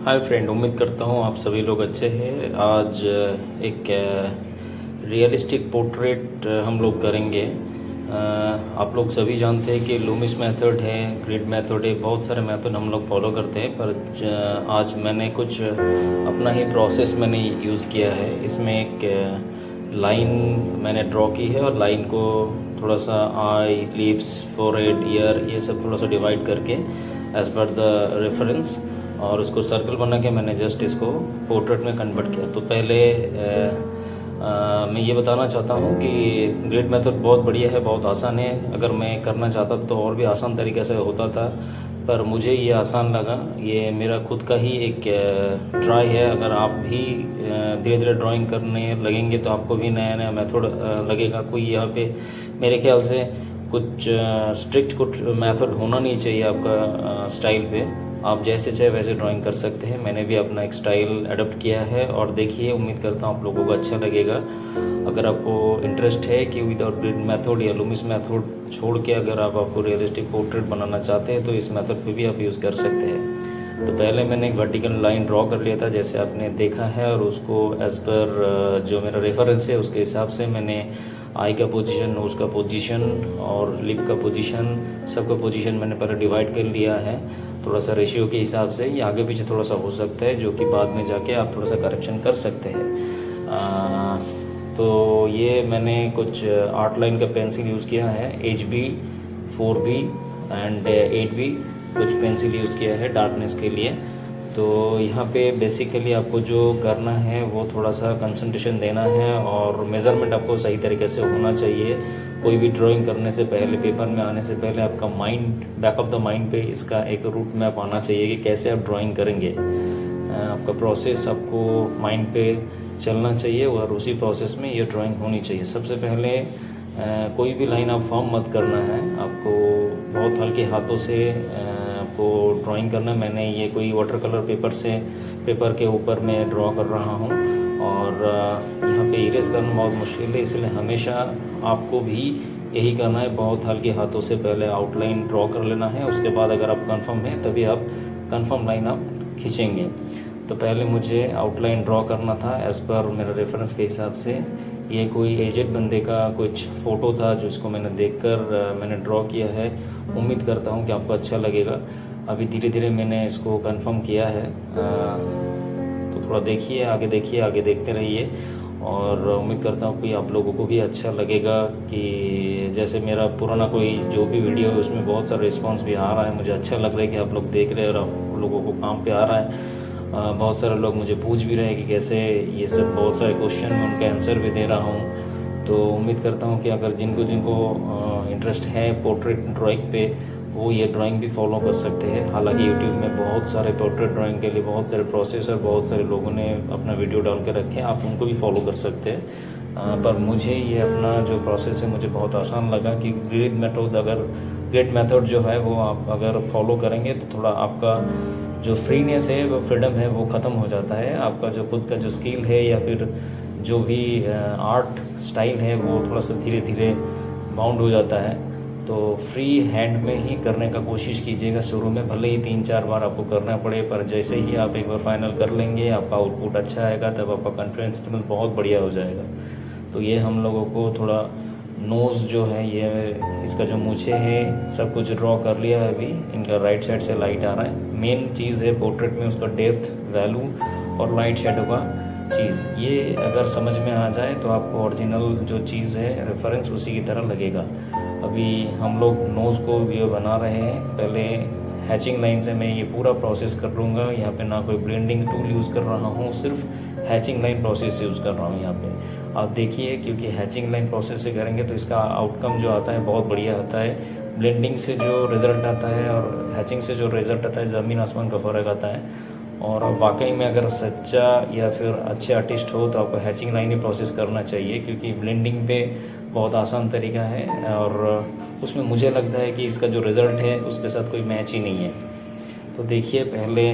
Hi friend, उम्मीद करता हूँ आप सभी लोग अच्छे हैं। आज एक रियलिस्टिक पोर्ट्रेट हम लोग करेंगे। आप लोग सभी जानते हैं कि लूमिस मेथड है, ग्रिड मेथड है, बहुत सारे मेथड हम लोग फॉलो करते हैं। पर आज मैंने कुछ अपना ही प्रोसेस मैंने यूज़ किया है। इसमें एक लाइन मैंने ड्रॉ की है और लाइन को थोड़ा सा आई, लिप्स, फोरहेड, ईयर, ये सब थोड़ा सा डिवाइड करके एज़ पर द रेफरेंस, और उसको सर्कल बना के मैंने जस्ट इसको पोर्ट्रेट में कन्वर्ट किया। तो पहले मैं ये बताना चाहता हूँ कि ग्रिड मेथड बहुत बढ़िया है, बहुत आसान है। अगर मैं करना चाहता था तो और भी आसान तरीके से होता था, पर मुझे ये आसान लगा। ये मेरा खुद का ही एक ट्राई है। अगर आप भी धीरे धीरे ड्राइंग करने लगेंगे तो आपको भी नया नया मेथड लगेगा। कोई यहाँ पे मेरे ख्याल से कुछ स्ट्रिक्ट कुछ मेथड होना नहीं चाहिए आपका स्टाइल पे। आप जैसे चाहे वैसे ड्राइंग कर सकते हैं। मैंने भी अपना एक स्टाइल अडोप्ट किया है और देखिए, उम्मीद करता हूँ आप लोगों को अच्छा लगेगा। अगर आपको इंटरेस्ट है कि विदाउट ग्रिड मेथड या लूमिस मेथड छोड़ के अगर आपको रियलिस्टिक पोर्ट्रेट बनाना चाहते हैं तो इस मेथड पे भी आप यूज़ कर सकते हैं। तो पहले मैंने एक वर्टिकल लाइन ड्रॉ कर लिया था जैसे आपने देखा है, और उसको एज़ पर जो मेरा रेफरेंस है उसके हिसाब से मैंने आई का पोजीशन, नोज़ का पोजीशन और लिप का पोजीशन, सबका पोजीशन मैंने पहले डिवाइड कर लिया है थोड़ा सा रेशियो के हिसाब से। ये आगे पीछे थोड़ा सा हो सकता है, जो कि बाद में जाके आप थोड़ा सा करेक्शन कर सकते हैं। तो ये मैंने कुछ 8 लाइन का पेंसिल यूज़ किया है, HB, 4B एंड 8B, कुछ पेंसिल यूज़ किया है डार्कनेस के लिए। तो यहाँ पे बेसिकली आपको जो करना है वो थोड़ा सा कंसंट्रेशन देना है और मेज़रमेंट आपको सही तरीके से होना चाहिए। कोई भी ड्राइंग करने से पहले, पेपर में आने से पहले आपका mind, back of the mind पे इसका एक रूट मैप आना चाहिए कि कैसे आप ड्राइंग करेंगे। आपका प्रोसेस आपको माइंड पे चलना चाहिए और उसी प्रोसेस में ये ड्राइंग होनी चाहिए। सबसे पहले कोई भी लाइन आप फॉर्म मत करना है, आपको बहुत हल्के हाथों से आपको ड्राइंग करना है। मैंने ये कोई वाटर कलर पेपर के ऊपर मैं ड्रॉ कर रहा हूँ और यहाँ पे इरेज करना बहुत मुश्किल है, इसलिए हमेशा आपको भी यही करना है। बहुत हल्के हाथों से पहले आउटलाइन ड्रॉ कर लेना है, उसके बाद अगर आप कंफर्म है तभी आप कंफर्म लाइन आप खींचेंगे। तो पहले मुझे आउटलाइन ड्रॉ करना था एज़ पर मेरे रेफरेंस के हिसाब से। ये कोई एजेड बंदे का कुछ फ़ोटो था जिसको मैंने देखकर मैंने ड्रॉ किया है। उम्मीद करता हूँ कि आपको अच्छा लगेगा। अभी धीरे धीरे मैंने इसको कंफर्म किया है। तो थोड़ा देखिए, आगे देखते रहिए और उम्मीद करता हूँ कि आप लोगों को भी अच्छा लगेगा। कि जैसे मेरा पुराना कोई जो भी वीडियो है उसमें बहुत सारा रिस्पांस भी आ रहा है, मुझे अच्छा लग रहा है कि आप लोग देख रहे हैं और आप लोगों को काम पे आ रहा है। बहुत सारे लोग मुझे पूछ भी रहे हैं कि कैसे, ये सब बहुत सारे क्वेश्चन में उनका आंसर भी दे रहा हूँ। तो उम्मीद करता हूँ कि अगर जिनको जिनको इंटरेस्ट है पोर्ट्रेट ड्राइंग पे, वो ये ड्राइंग भी फॉलो कर सकते हैं। हालांकि यूट्यूब में बहुत सारे पोर्ट्रेट ड्राइंग के लिए बहुत सारे प्रोसेस और बहुत सारे लोगों ने अपना वीडियो डाल के रखे हैं, आप उनको भी फॉलो कर सकते हैं। पर मुझे ये अपना जो प्रोसेस है मुझे बहुत आसान लगा कि ग्रिड मेथड जो है वो आप अगर फॉलो करेंगे तो थोड़ा आपका जो फ्रीनेस है, वो फ्रीडम है, वो ख़त्म हो जाता है। आपका जो खुद का जो स्किल है या फिर जो भी आर्ट स्टाइल है वो थोड़ा सा धीरे धीरे बाउंड हो जाता है। तो फ्री हैंड में ही करने का कोशिश कीजिएगा शुरू में, भले ही 3-4 बार आपको करना पड़े, पर जैसे ही आप एक बार फाइनल कर लेंगे, आपका आउटपुट अच्छा आएगा, तब आपका कॉन्फिडेंस लेवल बहुत बढ़िया हो जाएगा। तो ये हम लोगों को थोड़ा नोज़ जो है, ये इसका जो मूछे है सब कुछ ड्रॉ कर लिया है। अभी इनका राइट साइड से लाइट आ रहा है। मेन चीज़ है पोर्ट्रेट में उसका डेप्थ, वैल्यू और लाइट शेडो का चीज़। ये अगर समझ में आ जाए तो आपको ओरिजिनल जो चीज़ है रेफरेंस उसी की तरह लगेगा। अभी हम लोग नोज़ को भी बना रहे हैं। पहले हैचिंग लाइन से मैं ये पूरा प्रोसेस कर लूँगा। यहाँ पे ना कोई ब्लेंडिंग टूल यूज़ कर रहा हूँ, सिर्फ हैचिंग लाइन प्रोसेस यूज़ कर रहा हूँ यहाँ पे। आप देखिए, क्योंकि हैचिंग लाइन प्रोसेस से करेंगे तो इसका आउटकम जो आता है बहुत बढ़िया आता है। ब्लेंडिंग से जो रिज़ल्ट आता है और हैचिंग से जो रिज़ल्ट आता है, ज़मीन आसमान का फ़र्क आता है। और वाकई में अगर सच्चा या फिर अच्छे आर्टिस्ट हो तो आपको हैचिंग लाइन ही प्रोसेस करना चाहिए, क्योंकि ब्लेंडिंग पे बहुत आसान तरीका है और उसमें मुझे लगता है कि इसका जो रिज़ल्ट है उसके साथ कोई मैच ही नहीं है। तो देखिए, पहले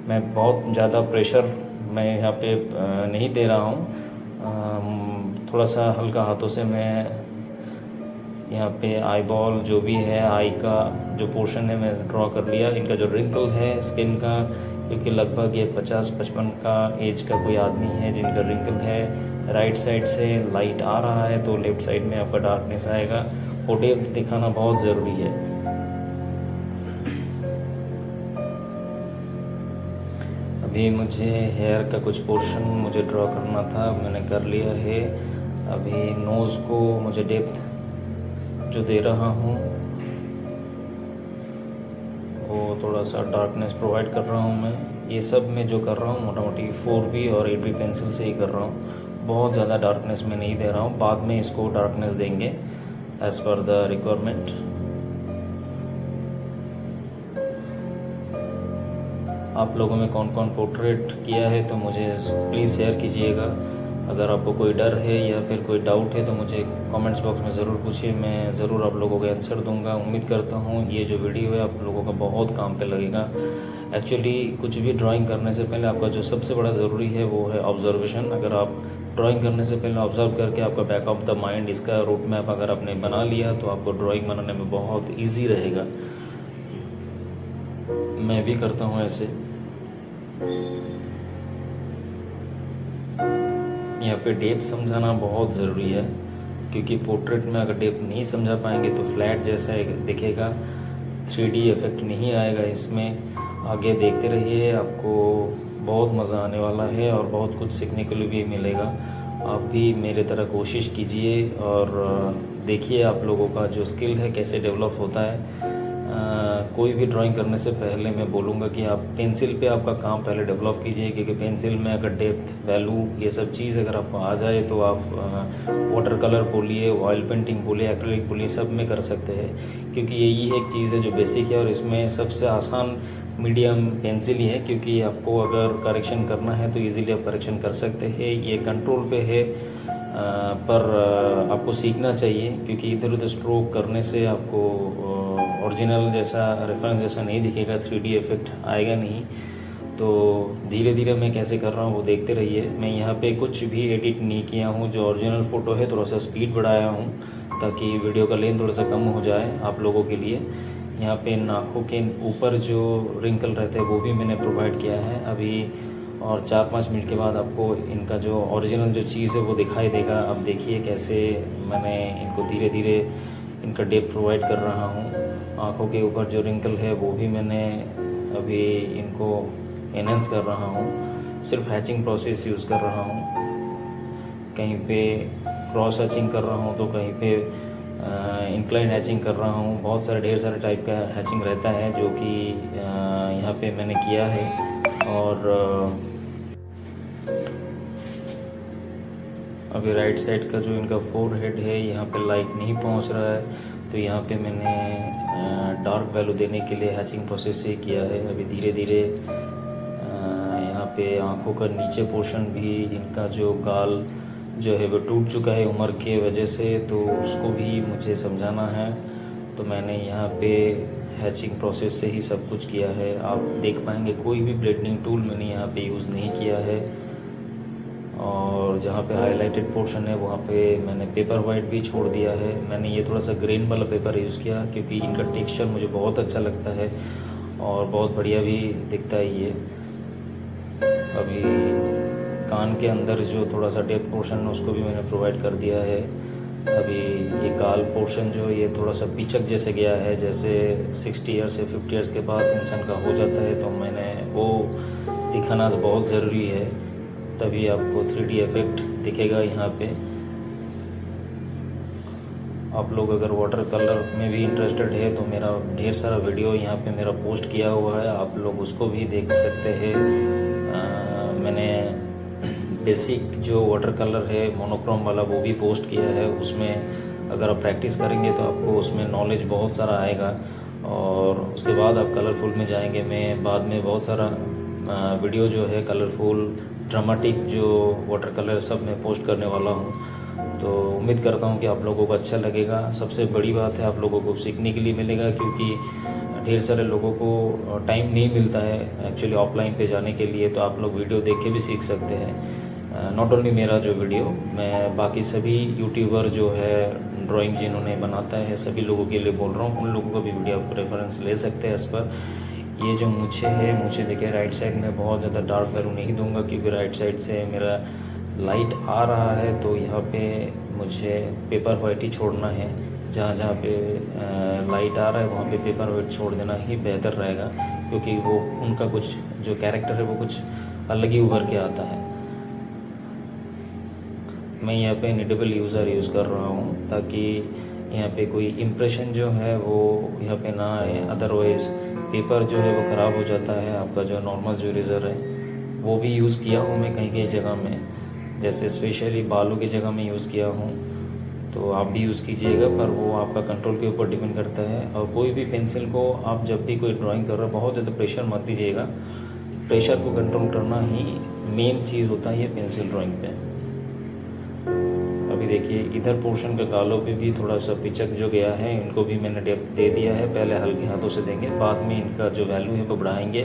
मैं बहुत ज़्यादा प्रेशर मैं यहाँ पे नहीं दे रहा हूँ। थोड़ा सा हल्का हाथों से मैं यहाँ पे आई बॉल जो भी है, आई का जो पोर्शन है मैं ड्रॉ कर लिया। इनका जो रिंकल है स्किन का, क्योंकि लगभग ये 50-55 का एज का कोई आदमी है जिनका रिंकल है। राइट साइड से लाइट आ रहा है तो लेफ़्ट साइड में आपका डार्कनेस आएगा। वो डेप्थ दिखाना बहुत ज़रूरी है। अभी मुझे हेयर का कुछ पोर्शन मुझे ड्रॉ करना था, मैंने कर लिया है। अभी नोज़ को मुझे डेप्थ जो दे रहा हूँ वो थोड़ा सा डार्कनेस प्रोवाइड कर रहा हूँ मैं। ये सब मैं जो कर रहा हूँ मोटा मोटी 4B और 8B पेंसिल से ही कर रहा हूँ। बहुत ज़्यादा डार्कनेस मैं नहीं दे रहा हूँ, बाद में इसको डार्कनेस देंगे एज़ पर द रिक्वायरमेंट। आप लोगों में कौन कौन पोर्ट्रेट किया है तो मुझे प्लीज़ शेयर कीजिएगा। अगर आपको कोई डर है या फिर कोई डाउट है तो मुझे कमेंट्स बॉक्स में ज़रूर पूछिए, मैं ज़रूर आप लोगों को आंसर दूंगा। उम्मीद करता हूँ ये जो वीडियो है आप लोगों का बहुत काम पे लगेगा। एक्चुअली कुछ भी ड्राइंग करने से पहले आपका जो सबसे बड़ा ज़रूरी है वो है ऑब्जर्वेशन। अगर आप ड्राइंग करने से पहले ऑब्ज़र्व करके आपका बैक ऑफ द माइंड इसका रूट मैप अगर आपने बना लिया तो आपको ड्राइंग बनाने में बहुत ईजी रहेगा। मैं भी करता हूँ ऐसे। यहाँ पे डेप्थ समझाना बहुत ज़रूरी है, क्योंकि पोर्ट्रेट में अगर डेप्थ नहीं समझा पाएंगे तो फ्लैट जैसा दिखेगा, 3D इफ़ेक्ट नहीं आएगा इसमें। आगे देखते रहिए, आपको बहुत मज़ा आने वाला है और बहुत कुछ सीखने के लिए भी मिलेगा। आप भी मेरे तरह कोशिश कीजिए और देखिए आप लोगों का जो स्किल है कैसे डेवलप होता है। कोई भी ड्राइंग करने से पहले मैं बोलूँगा कि आप पेंसिल पे आपका काम पहले डेवलप कीजिए, क्योंकि पेंसिल में अगर डेप्थ, वैल्यू, ये सब चीज़ अगर आपको आ जाए तो आप वाटर कलर बोलिए, ऑयल पेंटिंग बोलिए, एक्रेलिक बोलिए, सब में कर सकते हैं। क्योंकि यही एक चीज़ है जो बेसिक है और इसमें सबसे आसान मीडियम पेंसिल ही है, क्योंकि आपको अगर करेक्शन करना है तो इजीली आप करेक्शन कर सकते हैं। ये कंट्रोल पे है, पर आपको सीखना चाहिए, क्योंकि इधर उधर स्ट्रोक करने से आपको ओरिजिनल जैसा, रेफरेंस जैसा नहीं दिखेगा, 3D इफ़ेक्ट आएगा नहीं। तो धीरे धीरे मैं कैसे कर रहा हूँ वो देखते रहिए। मैं यहाँ पे कुछ भी एडिट नहीं किया हूँ, जो ओरिजिनल फ़ोटो है थोड़ा सा स्पीड बढ़ाया हूँ ताकि वीडियो का लेंथ थोड़ा सा कम हो जाए आप लोगों के लिए। यहाँ पे नाकों के ऊपर जो रिंकल रहते हैं वो भी मैंने प्रोवाइड किया है अभी, और 4-5 मिनट के बाद आपको इनका जो ओरिजिनल जो चीज़ है वो दिखाई देगा। अब देखिए कैसे मैंने इनको धीरे धीरे इनका डेप्थ प्रोवाइड कर रहा हूँ। आँखों के ऊपर जो रिंकल है वो भी मैंने अभी इनको एनहेंस कर रहा हूँ। सिर्फ हैचिंग प्रोसेस यूज़ कर रहा हूँ, कहीं पे क्रॉस हैचिंग कर रहा हूँ तो कहीं पे इंक्लाइन हैचिंग कर रहा हूँ। बहुत सारे ढेर सारे टाइप का हैचिंग रहता है जो कि यहाँ पे मैंने किया है। और अभी राइट साइड का जो इनका फोरहेड है यहाँ पे लाइट नहीं पहुँच रहा है, तो यहाँ पे मैंने डार्क वैल्यू देने के लिए हैचिंग प्रोसेस से किया है। अभी धीरे धीरे यहाँ पे आँखों का नीचे पोर्शन भी, इनका जो गाल जो है वो टूट चुका है उम्र के वजह से, तो उसको भी मुझे समझाना है। तो मैंने यहाँ पे हैचिंग प्रोसेस से ही सब कुछ किया है। आप देख पाएंगे कोई भी ब्लेंडिंग टूल मैंने यहाँ पे यूज़ नहीं किया है। और जहाँ पे हाईलाइटेड पोर्शन है वहाँ पे मैंने पेपर वाइट भी छोड़ दिया है। मैंने ये थोड़ा सा ग्रेन वाला पेपर यूज़ किया, क्योंकि इनका टेक्सचर मुझे बहुत अच्छा लगता है और बहुत बढ़िया भी दिखता है ये। अभी कान के अंदर जो थोड़ा सा डेप्थ पोर्शन है उसको भी मैंने प्रोवाइड कर दिया है। अभी ये गाल पोर्शन जो ये थोड़ा सा पिचक जैसे गया है, जैसे 60 ईयर्स से 50 ईयर्स के बाद इंसान का हो जाता है, तो मैंने वो दिखाना बहुत ज़रूरी है, तभी आपको 3D इफ़ेक्ट दिखेगा यहाँ पे। आप लोग अगर वाटर कलर में भी इंटरेस्टेड है तो मेरा ढेर सारा वीडियो यहाँ पे मेरा पोस्ट किया हुआ है, आप लोग उसको भी देख सकते हैं। मैंने बेसिक जो वाटर कलर है मोनोक्रोम वाला वो भी पोस्ट किया है। उसमें अगर आप प्रैक्टिस करेंगे तो आपको उसमें नॉलेज बहुत सारा आएगा और उसके बाद आप कलरफुल में जाएंगे। मैं बाद में बहुत सारा वीडियो जो है कलरफुल, ड्रामेटिक जो वाटर कलर सब मैं पोस्ट करने वाला हूँ, तो उम्मीद करता हूँ कि आप लोगों को अच्छा लगेगा। सबसे बड़ी बात है आप लोगों को सीखने के लिए मिलेगा, क्योंकि ढेर सारे लोगों को टाइम नहीं मिलता है एक्चुअली ऑफलाइन पे जाने के लिए, तो आप लोग वीडियो देख के भी सीख सकते हैं। नॉट ओनली मेरा जो वीडियो, मैं बाकी सभी यूट्यूबर जो है ड्राइंग जिन्होंने बनाता है सभी लोगों के लिए बोल रहा हूँ, उन लोगों का भी वीडियो आप रेफरेंस ले सकते हैं इस पर। ये जो मूछें है, मुझे देखिए राइट साइड में बहुत ज़्यादा डार्क वैल्यू नहीं दूंगा क्योंकि राइट साइड से मेरा लाइट आ रहा है, तो यहाँ पे मुझे पेपर वाइट ही छोड़ना है। जहाँ जहाँ पे लाइट आ रहा है वहाँ पे पेपर वाइट छोड़ देना ही बेहतर रहेगा, क्योंकि वो उनका कुछ जो कैरेक्टर है वो कुछ अलग ही उभर के आता है। मैं यहाँ पे निडेबल यूज़र यूज़ कर रहा हूँ ताकि यहाँ पे कोई इम्प्रेशन जो है वो यहाँ पे ना आए, अदरवाइज़ पेपर जो है वो ख़राब हो जाता है। आपका जो नॉर्मल जो इरेज़र है वो भी यूज़ किया हूँ मैं कहीं कहीं जगह में, जैसे स्पेशली बालों की जगह में यूज़ किया हूँ, तो आप भी यूज़ कीजिएगा, पर वो आपका कंट्रोल के ऊपर डिपेंड करता है। और कोई भी पेंसिल को आप जब भी कोई ड्राइंग कर रहे हो बहुत ज़्यादा प्रेशर मत दीजिएगा, प्रेशर को कंट्रोल करना ही मेन चीज़ होता है ये पेंसिल ड्राइंग पे। अभी देखिए इधर पोर्शन के गालों पे भी थोड़ा सा पिचक जो गया है, इनको भी मैंने डेप्थ दे दिया है। पहले हल्के हाथों से देंगे, बाद में इनका जो वैल्यू है वो बढ़ाएंगे।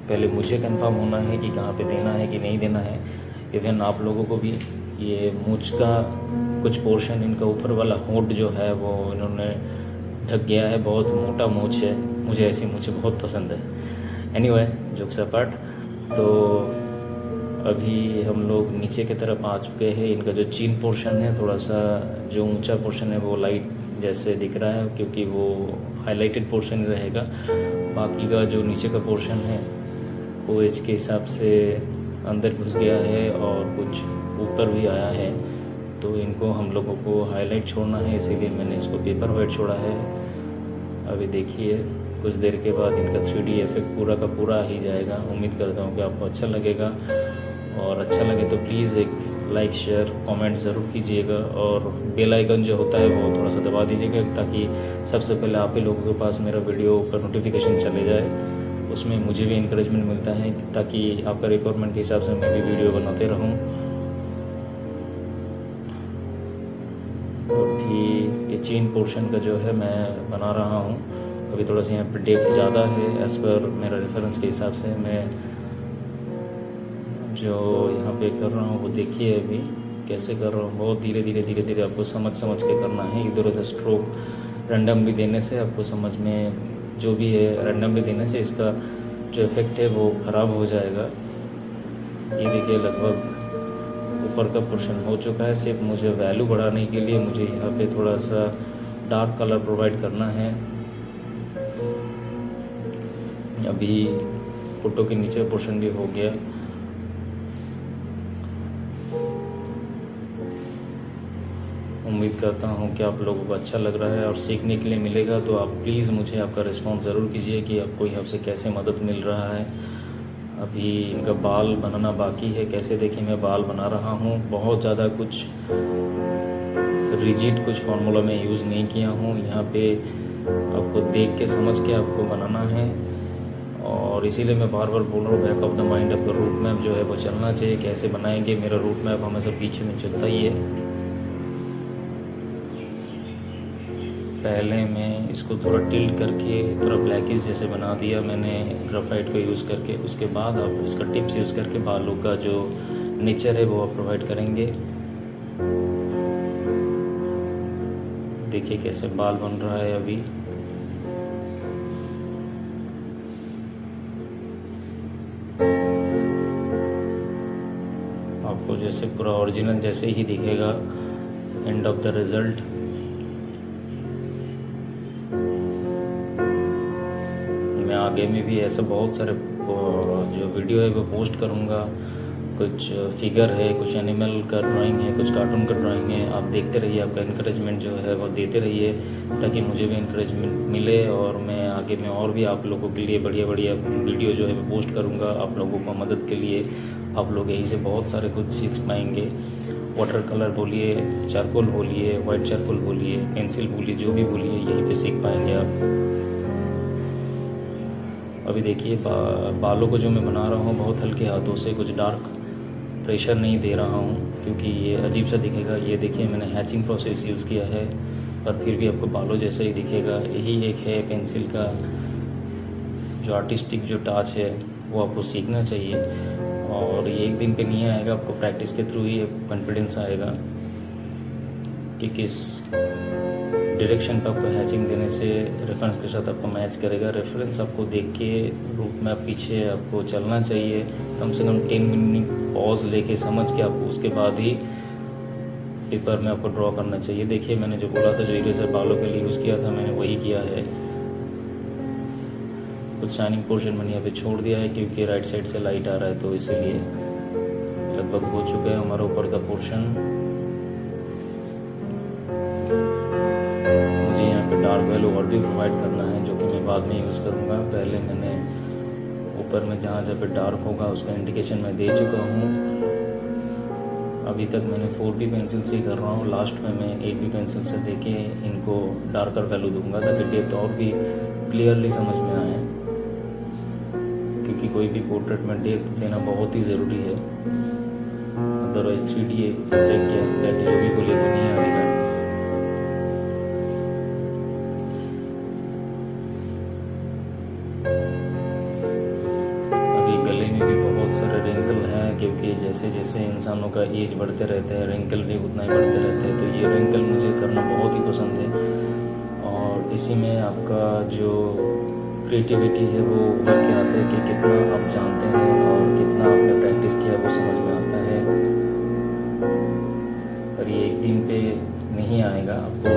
पहले मुझे कंफर्म होना है कि कहाँ पे देना है कि नहीं देना है। इवन आप लोगों को भी ये मूंछ का कुछ पोर्शन, इनका ऊपर वाला होंठ जो है वो इन्होंने ढक गया है, बहुत मोटा मूंछ है, मुझे ऐसी मूंछें बहुत पसंद है। एनीवे जोक्स अपार्ट, तो अभी हम लोग नीचे की तरफ आ चुके हैं। इनका जो चीन पोर्शन है, थोड़ा सा जो ऊंचा पोर्शन है वो लाइट जैसे दिख रहा है क्योंकि वो हाईलाइटेड पोर्शन ही रहेगा। बाकी का जो नीचे का पोर्शन है वो एज के हिसाब से अंदर घुस गया है और कुछ ऊपर भी आया है, तो इनको हम लोगों को हाईलाइट छोड़ना है, इसीलिए मैंने इसको पेपर वाइट छोड़ा है। अभी देखिए कुछ देर के बाद इनका 3D इफेक्ट पूरा का पूरा ही जाएगा। उम्मीद करता हूँ कि आपको अच्छा लगेगा, और अच्छा लगे तो प्लीज़ एक लाइक शेयर कमेंट ज़रूर कीजिएगा, और बेल आइकन जो होता है वो थोड़ा सा दबा दीजिएगा ताकि सबसे पहले आप ही लोगों के पास मेरा वीडियो का नोटिफिकेशन चले जाए। उसमें मुझे भी इंकरेजमेंट मिलता है ताकि आपका रिक्वायरमेंट के हिसाब से मैं भी वीडियो बनाते रहूँ। अभी ये चीन पोर्शन का जो है मैं बना रहा हूँ। अभी थोड़ा सा यहाँ पर डेप्थ ज़्यादा है एज़ पर मेरा रेफरेंस के हिसाब से। मैं जो यहाँ पे कर रहा हूँ वो देखिए अभी कैसे कर रहा हूँ, बहुत धीरे धीरे आपको समझ के करना है। इधर उधर स्ट्रोक रैंडमली देने से आपको समझ में जो भी है, रैंडमली देने से इसका जो इफ़ेक्ट है वो ख़राब हो जाएगा। ये देखिए लगभग ऊपर का पोर्शन हो चुका है। सिर्फ मुझे वैल्यू बढ़ाने के लिए मुझे यहाँ पे थोड़ा सा डार्क कलर प्रोवाइड करना है। अभी फोटो के नीचे पोर्शन भी हो गया। उम्मीद करता हूँ कि आप लोगों को अच्छा लग रहा है और सीखने के लिए मिलेगा, तो आप प्लीज़ मुझे आपका रिस्पॉन्स ज़रूर कीजिए कि आपको यहाँ से कैसे मदद मिल रहा है। अभी इनका बाल बनाना बाकी है। कैसे देखिए मैं बाल बना रहा हूँ, बहुत ज़्यादा कुछ रिजिड कुछ फार्मूला में यूज़ नहीं किया हूँ। यहाँ पे आपको देख के समझ के आपको बनाना है, और इसीलिए मैं बार बार बोल रहा हूँ बैक ऑफ द माइंड आपका रूट मैप जो है वो चलना चाहिए। कैसे बनाएंगे, मेरा रूट मैप हमेशा पीछे में चलता ही है। पहले मैं इसको थोड़ा टिल्ट करके थोड़ा ब्लैकिश जैसे बना दिया मैंने ग्राफाइट को यूज़ करके। उसके बाद आप इसका टिप्स यूज़ करके बालों का जो नेचर है वो आप प्रोवाइड करेंगे। देखिए कैसे बाल बन रहा है अभी। आपको जैसे पूरा ओरिजिनल जैसे ही दिखेगा एंड ऑफ द रिज़ल्ट। मैं आगे में भी ऐसे बहुत सारे जो वीडियो है वो पोस्ट करूँगा। कुछ फिगर है, कुछ एनिमल का ड्राइंग है, कुछ कार्टून का ड्राइंग है। आप देखते रहिए, आपका इनकरेजमेंट जो है वो देते रहिए ताकि मुझे भी इनकरेजमेंट मिले, और मैं आगे में और भी आप लोगों के लिए बढ़िया बढ़िया वीडियो जो है वो पोस्ट करूँगा आप लोगों को मदद के लिए। आप लोग यहीं से बहुत सारे कुछ सीख पाएंगे। वाटर कलर बोलिए, चारकोल बोलिए, वाइट चारकोल बोलिए, पेंसिल बोलिए, जो भी बोलिए यहीं पे सीख पाएंगे आप। अभी देखिए बालों को जो मैं बना रहा हूँ बहुत हल्के हाथों से, कुछ डार्क प्रेशर नहीं दे रहा हूँ क्योंकि ये अजीब सा दिखेगा। ये देखिए मैंने हैचिंग प्रोसेस यूज़ किया है, पर फिर भी आपको बालों जैसा ही दिखेगा। यही एक है पेंसिल का जो आर्टिस्टिक जो टच है वो आपको सीखना चाहिए, और ये एक दिन पे नहीं आएगा, आपको प्रैक्टिस के थ्रू ही कॉन्फिडेंस आएगा। कि किस डायरेक्शन पे आपको हैचिंग देने से रेफरेंस के साथ आपको मैच करेगा। रेफरेंस आपको देख के रूट में पीछे आपको चलना चाहिए, कम से कम 10 मिनट पॉज लेके समझ के आपको उसके बाद ही पेपर में आपको ड्रॉ करना चाहिए। देखिए मैंने जो बोला था, जो इरेजर बालों के लिए यूज़ किया था मैंने वही किया है। कुछ शाइनिंग पोर्शन मैंने यहाँ पे छोड़ दिया है क्योंकि राइट साइड से लाइट आ रहा है, तो इसीलिए लगभग हो चुका है हमारा ऊपर का पोर्शन। मुझे यहाँ पे डार्क वैल्यू और भी प्रोवाइड करना है जो कि मैं बाद में यूज़ करूँगा। पहले मैंने ऊपर में जहाँ पे डार्क होगा उसका इंडिकेशन मैं दे चुका हूँ। अभी तक मैंने 4B पेंसिल से ही कर रहा हूँ, लास्ट में मैं 8B पेंसिल से देके इनको डार्कर वैल्यू दूंगा ताकि डेप्थ और भी क्लियरली समझ में आए, क्योंकि कोई भी पोर्ट्रेट में डेप्थ देना बहुत ही ज़रूरी है, अदरवाइज 3D इफेक्ट या इम्पैक्ट जो भी बोले वो नहीं आएगा। अभी गले में भी बहुत सारे रिंकल हैं, क्योंकि जैसे जैसे इंसानों का एज बढ़ते रहते हैं रिंकल भी उतना ही बढ़ते रहते हैं, तो ये रिंकल मुझे करना बहुत ही पसंद है और इसी में आपका जो क्रिएटिविटी है वो उभर के आता है कि कितना आप जानते हैं और कितना आपने प्रैक्टिस किया है वो समझ में आता है। पर ये एक दिन पे नहीं आएगा, आपको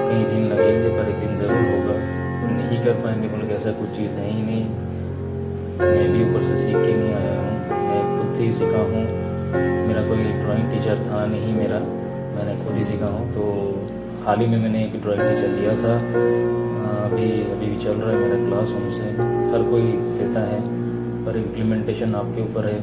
कई दिन लगेंगे पर एक दिन ज़रूर होगा। नहीं कर पाएंगे बोले ऐसा कुछ चीज़ है ही नहीं। मैं भी ऊपर से सीख के नहीं आया हूँ, मैं खुद ही सीखा हूँ। मेरा कोई ड्राइंग टीचर था नहीं, मैंने खुद ही सीखा हूँ। तो हाल ही में मैंने एक ड्राइंग टीचर लिया था, अभी भी चल रहा है मेरा क्लास उनसे। हर कोई देता है पर इम्प्लीमेंटेशन आपके ऊपर है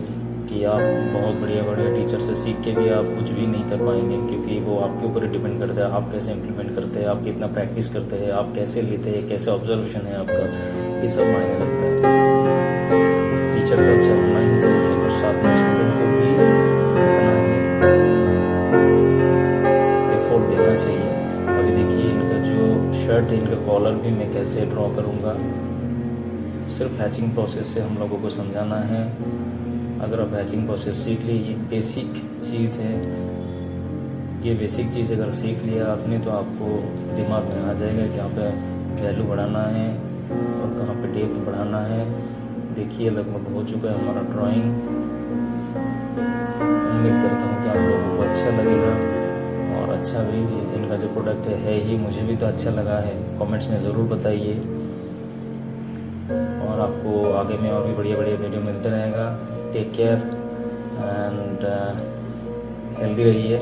कि आप बहुत बढ़िया टीचर से सीख के भी आप कुछ भी नहीं कर पाएंगे, क्योंकि वो आपके ऊपर डिपेंड करता है आप कैसे इम्प्लीमेंट करते हैं, आप कितना प्रैक्टिस करते हैं, आप कैसे लेते हैं, कैसे ऑब्जर्वेशन है आपका, ये सब मायने लगता है। टीचर तो अच्छा होना ही चाहिए पर साथ में स्टूडेंट को भी उतना ही एफर्ट देना चाहिए। अभी देखिए इनका जो शर्ट है, इनका कॉलर भी मैं कैसे ड्रॉ करूँगा, सिर्फ हैचिंग प्रोसेस से हम लोगों को समझाना है। अगर आप हैचिंग प्रोसेस सीख लिए, ये बेसिक चीज़ है, ये बेसिक चीज़ अगर सीख लिया आपने तो आपको दिमाग में आ जाएगा कहाँ पे वैल्यू बढ़ाना है और कहाँ पे डेप्थ बढ़ाना है। देखिए लगभग हो चुका है हमारा ड्राइंग। उम्मीद करता हूँ कि आप लोगों को अच्छा लगेगा और अच्छा भी इनका जो प्रोडक्ट है ही, मुझे भी तो अच्छा लगा है। कमेंट्स में ज़रूर बताइए और आपको आगे में और भी बढ़िया वीडियो मिलते रहेगा। टेक केयर एंड हेल्दी रहिए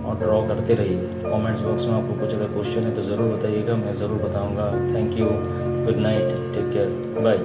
और ड्रॉ करते रहिए। कमेंट्स बॉक्स में आपको कुछ अगर क्वेश्चन है तो ज़रूर बताइएगा, मैं ज़रूर बताऊंगा। Thank you, good night, take care, bye.